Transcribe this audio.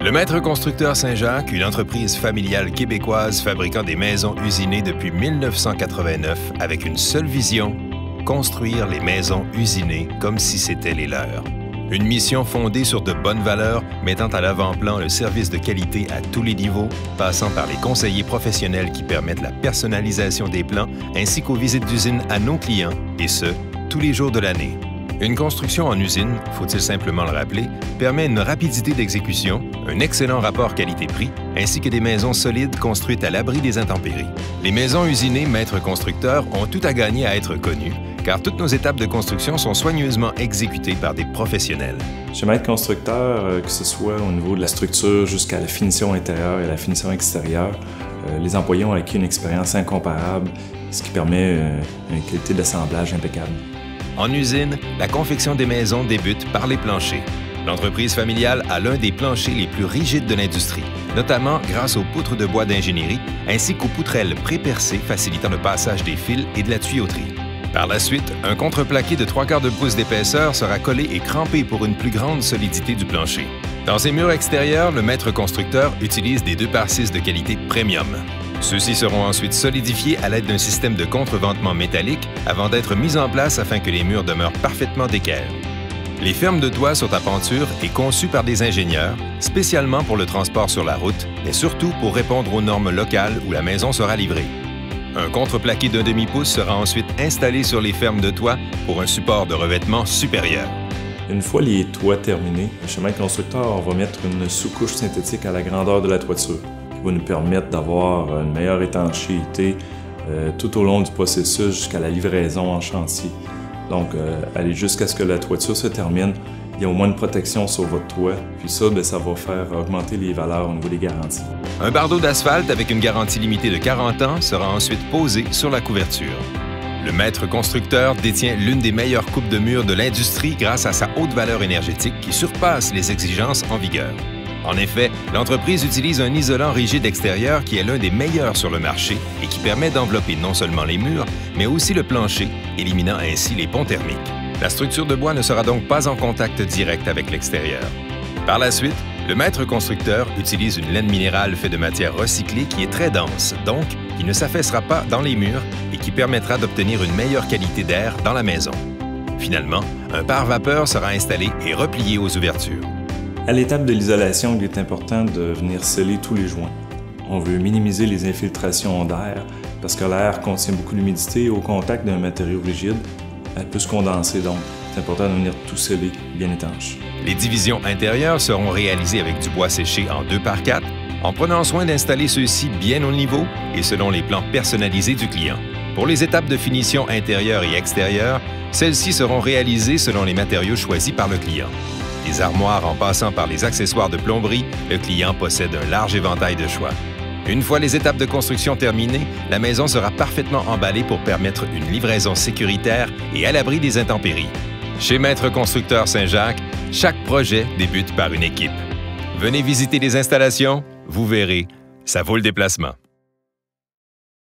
Le Maître Constructeur Saint-Jacques, une entreprise familiale québécoise fabriquant des maisons usinées depuis 1989 avec une seule vision, construire les maisons usinées comme si c'était les leurs. Une mission fondée sur de bonnes valeurs, mettant à l'avant-plan le service de qualité à tous les niveaux, passant par les conseillers professionnels qui permettent la personnalisation des plans ainsi qu'aux visites d'usine à nos clients, et ce, tous les jours de l'année. Une construction en usine, faut-il simplement le rappeler, permet une rapidité d'exécution, un excellent rapport qualité-prix, ainsi que des maisons solides construites à l'abri des intempéries. Les maisons usinées Maître Constructeur ont tout à gagner à être connues, car toutes nos étapes de construction sont soigneusement exécutées par des professionnels. Chez Maître Constructeur, que ce soit au niveau de la structure jusqu'à la finition intérieure et la finition extérieure, les employés ont acquis une expérience incomparable, ce qui permet une qualité d'assemblage impeccable. En usine, la confection des maisons débute par les planchers. L'entreprise familiale a l'un des planchers les plus rigides de l'industrie, notamment grâce aux poutres de bois d'ingénierie ainsi qu'aux poutrelles pré-percées facilitant le passage des fils et de la tuyauterie. Par la suite, un contreplaqué de 3/4 de pouce d'épaisseur sera collé et crampé pour une plus grande solidité du plancher. Dans ses murs extérieurs, le Maître Constructeur utilise des 2x6 de qualité premium. Ceux-ci seront ensuite solidifiés à l'aide d'un système de contreventement métallique avant d'être mis en place afin que les murs demeurent parfaitement d'équerre. Les fermes de toit sont à penture et conçues par des ingénieurs, spécialement pour le transport sur la route, mais surtout pour répondre aux normes locales où la maison sera livrée. Un contreplaqué d'1 demi-pouce sera ensuite installé sur les fermes de toit pour un support de revêtement supérieur. Une fois les toits terminés, chez Maître Constructeur, on va mettre une sous-couche synthétique à la grandeur de la toiture, qui va nous permettre d'avoir une meilleure étanchéité tout au long du processus jusqu'à la livraison en chantier. Donc, aller jusqu'à ce que la toiture se termine, il y a au moins une protection sur votre toit, puis ça, ça va faire augmenter les valeurs au niveau des garanties. Un bardeau d'asphalte avec une garantie limitée de 40 ans sera ensuite posé sur la couverture. Le Maître Constructeur détient l'une des meilleures coupes de murs de l'industrie grâce à sa haute valeur énergétique qui surpasse les exigences en vigueur. En effet, l'entreprise utilise un isolant rigide extérieur qui est l'un des meilleurs sur le marché et qui permet d'envelopper non seulement les murs, mais aussi le plancher, éliminant ainsi les ponts thermiques. La structure de bois ne sera donc pas en contact direct avec l'extérieur. Par la suite, le Maître Constructeur utilise une laine minérale faite de matière recyclée qui est très dense, donc qui ne s'affaissera pas dans les murs et qui permettra d'obtenir une meilleure qualité d'air dans la maison. Finalement, un pare-vapeur sera installé et replié aux ouvertures. À l'étape de l'isolation, il est important de venir sceller tous les joints. On veut minimiser les infiltrations d'air parce que l'air contient beaucoup d'humidité et au contact d'un matériau rigide, elle peut se condenser, donc c'est important de venir tout sceller, bien étanche. Les divisions intérieures seront réalisées avec du bois séché en 2x4, en prenant soin d'installer ceux-ci bien au niveau et selon les plans personnalisés du client. Pour les étapes de finition intérieure et extérieure, celles-ci seront réalisées selon les matériaux choisis par le client. Des armoires en passant par les accessoires de plomberie, le client possède un large éventail de choix. Une fois les étapes de construction terminées, la maison sera parfaitement emballée pour permettre une livraison sécuritaire et à l'abri des intempéries. Chez Maître Constructeur Saint-Jacques, chaque projet débute par une équipe. Venez visiter les installations, vous verrez, ça vaut le déplacement.